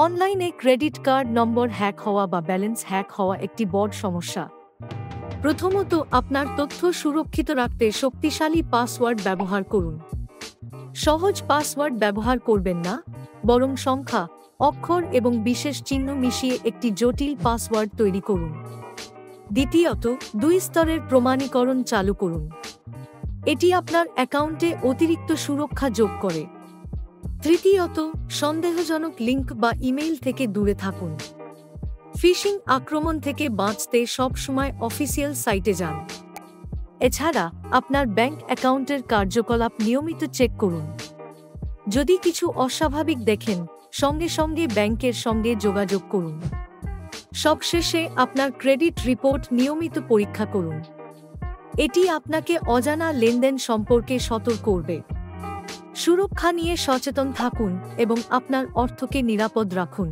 অনলাইনে credit card নম্বর hack হওয়া বা ব্যালেন্স হ্যাক হওয়া একটি বড় সমস্যা। প্রথমত, আপনার তথ্য সুরক্ষিত রাখতে শক্তিশালী পাসওয়ার্ড ব্যবহার করুন। সহজ পাসওয়ার্ড ব্যবহার করবেন না, বরং সংখ্যা, অক্ষর এবং বিশেষ চিহ্ন মিশিয়ে একটি জটিল পাসওয়ার্ড তৈরি করুন। দ্বিতীয়ত, 2 স্তরের প্রমাণীকরণ চালু করুন। এটি আপনার অ্যাকাউন্টে অতিরিক্ত সুরক্ষা যোগ করে। তৃতীয়ত, সন্দেহজনক লিঙ্ক বা ইমেইল থেকে দূরে থাকুন। ফিশিং আক্রমণ থেকে বাঁচতে সবসময় অফিসিয়াল সাইটে যান। এছাড়া আপনার ব্যাংক অ্যাকাউন্টের কার্যকলাপ নিয়মিত চেক করুন। যদি কিছু অস্বাভাবিক দেখেন, সঙ্গে সঙ্গে ব্যাংকের সঙ্গে যোগাযোগ করুন। সবশেষে আপনার ক্রেডিট রিপোর্ট নিয়মিত পরীক্ষা করুন। এটি আপনাকে অজানা লেনদেন সম্পর্কে সতর্ক করবে। সুরক্ষা নিয়ে সচেতন থাকুন এবং আপনার অর্থকে নিরাপদ রাখুন।